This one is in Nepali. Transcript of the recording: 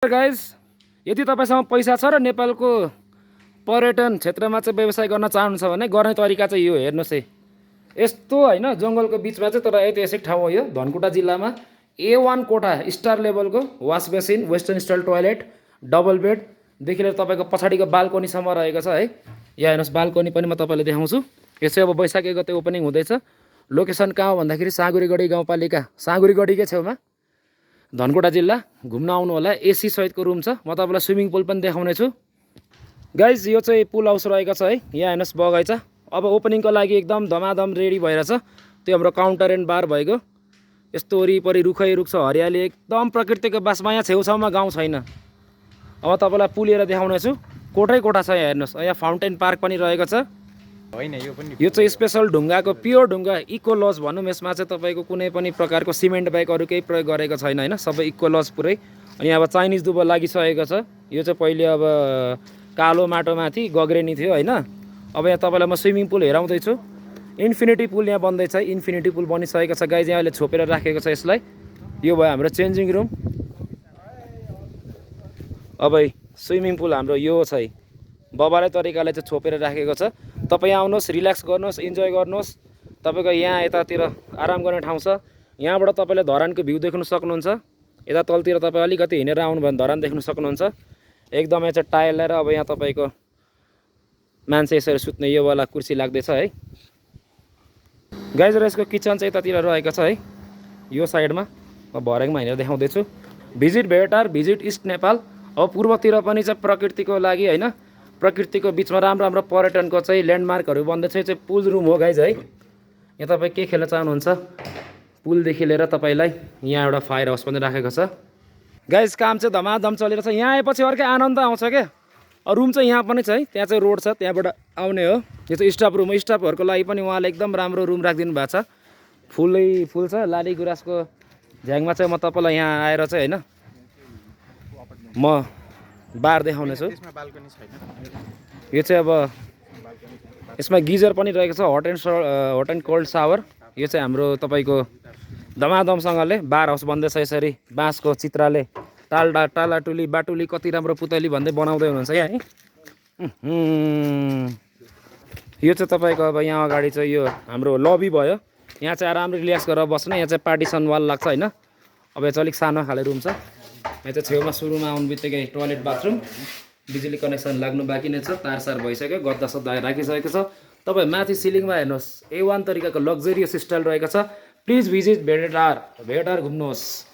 गाइज यदि तपाईसँग पैसा छ र नेपालको पर्यटन क्षेत्रमा चाहिँ व्यवसाय गर्न चाहनुहुन्छ भने गर्ने तरिका चाहिँ यो हेर्नुहोस् है। यस्तो होइन जङ्गलको बिचमा चाहिँ तर ऐतिहासिक ठाउँ हो यो धनकुटा जिल्लामा। A1 कोठा स्टार लेभलको wash basin, western style toilet, double बेडदेखि लिएर तपाईँको पछाडिको बाल्कोनीसम्म रहेको छ है। यहाँ हेर्नुहोस् बाल्कोनी पनि म तपाईँलाई देखाउँछु। यो चाहिँ अब वैशाख 1 गते ओपनिङ हुँदैछ। लोकेसन कहाँ हो भन्दाखेरि साँगुरीगढी गाउँपालिका साँगुरीगढीकै छेउमा धनकुटा जिल्ला। घुम्न आउनु होला। एसी सहितको रुम छ। म तपाईँलाई स्विमिङ पुल पनि देखाउने छु। गाइज यो चाहिँ पुल हाउस रहेको छ है। यहाँ हेर्नुहोस् बगैँचा अब ओपनिङको लागि एकदम धमाधम रेडी भइरहेछ। त्यो हाम्रो काउन्टर एन्ड बार भएको। यस्तो वरिपरि रुखै रुख छ, हरियाली एकदम प्रकृतिको बासमा। यहाँ छेउछाउमा गाउँ छैन। अब तपाईँलाई पुल लिएर देखाउने छु। कोठै कोठा छ। यहाँ हेर्नुहोस् यहाँ फाउन्टेन पार्क पनि रहेको छ। यो चाहिँ स्पेसल ढुङ्गाको प्योर ढुङ्गा इको लज भनौँ। यसमा चाहिँ तपाईँको कुनै पनि प्रकारको सिमेन्ट बाहेक अरू केही प्रयोग गरेको छैन होइन। सबै इको लज पुरै। अनि अब चाइनिज दुबो लागिसकेको छ। यो चाहिँ पहिले अब कालो माटोमाथि गग्रेनी थियो होइन। अब यहाँ तपाईँलाई म स्विमिङ पुल हेराउँदैछु। इन्फिनिटी पुल यहाँ बन्दैछ। इन्फिनिटी पुल बनिसकेको छ गाइज। यहाँ अहिले छोपेर राखेको छ यसलाई। यो भयो हाम्रो चेन्जिङ रुम। अब स्विमिङ पुल हाम्रो यो छ है। बबाले तरिकाले चाहिँ छोपेर राखेको छ। तपाईँ आउनुहोस्, रिल्याक्स गर्नुहोस्, इन्जोय गर्नुहोस्। तपाईँको यहाँ यतातिर आराम गर्ने ठाउँ छ। यहाँबाट तपाईँले धरानको भ्यू देख्न सक्नुहुन्छ। यता तलतिर तपाईँ अलिकति हिँडेर आउनु भने धरान देख्न सक्नुहुन्छ। एकदमै चाहिँ टायल लिएर अब यहाँ तपाईँको मान्छे यसरी सुत्ने यो वाला कुर्सी लाग्दैछ है। गाइज र यसको किचन चाहिँ यतातिर रहेको छ है। यो साइडमा म भरेङमा हिँडेर देखाउँदैछु। Visit Bhedetar, visit east Nepal. अब पूर्वतिर पनि चाहिँ प्रकृतिको लागि होइन, प्रकृतिको बिचमा राम्रो राम्रो पर्यटनको चाहिँ ल्यान्डमार्कहरू बन्दैछ। यो चाहिँ पुल रुम हो गाइज है। यहाँ तपाईँ के खेल्न चाहनुहुन्छ पुलदेखि लिएर तपाईँलाई यहाँ एउटा फायर हाउस पनि राखेको छ। गाइज काम चाहिँ धमाधम चलेर छ। यहाँ आएपछि अर्कै आनन्द आउँछ क्या। रुम चाहिँ यहाँ पनि छ है। त्यहाँ चाहिँ रोड छ, त्यहाँबाट आउने हो। यो चाहिँ स्टाफ रुम हो। स्टाफहरूको लागि पनि उहाँले एकदम राम्रो रुम राखिदिनु भएको छ। फुलै फुल छ। लाली गुराँसको झ्याङमा चाहिँ म तपाईँलाई यहाँ आएर चाहिँ होइन म बार देखाउने छु। यो चाहिँ अब यसमा गिजर पनि रहेको छ। हट एन्ड कोल्ड सावर। यो चाहिँ हाम्रो तपाईँको धमाधमसँगले बार हाउस बन्दैछ यसरी बाँसको चित्राले। टालाटुली बाटुली कति राम्रो पुतली भन्दै बनाउँदै हुनुहुन्छ यहाँ है। यो चाहिँ तपाईँको अब यहाँ अगाडि चाहिँ यो हाम्रो लबी भयो। यहाँ चाहिँ आरामले रिल्याक्स गरेर बस्ने। यहाँ चाहिँ पार्टिसन वाल लाग्छ होइन। अब यो चाहिँ अलिक सानो खाले रुम छ। यहाँ चाहिँ छेउमा सुरुमा आउनु बित्तिकै टोयलेट बाथरुम, बिजुली कनेक्सन लाग्नु बाँकी नै छ। तारसार भइसक्यो, गद्दा सद्दा राखिसकेको छ। तपाईँ माथि सिलिङमा हेर्नुहोस् A1 तरिकाको लग्जरियस स्टाइल रहेको छ। Please visit Bhedetar घुम्नुहोस्।